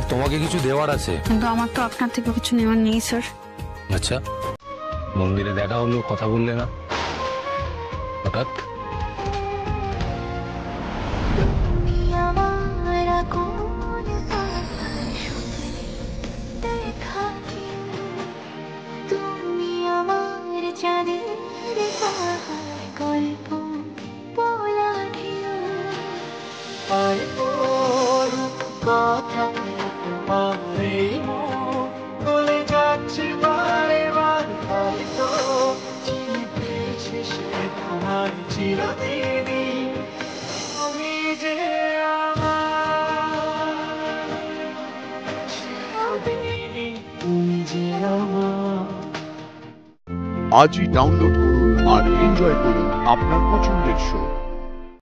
আমার তোমাকে কিছু দেওয়ার আছে। কিন্তু আমার তো আপনার থেকে কিছু নেওয়ার নেই স্যার। আচ্ছা, মন্দিরে দেখা হলো, কথা বললে না হঠাৎ? আজই ডাউনলোড করুন আর এনজয় করুন আপনার পছন্দের শো।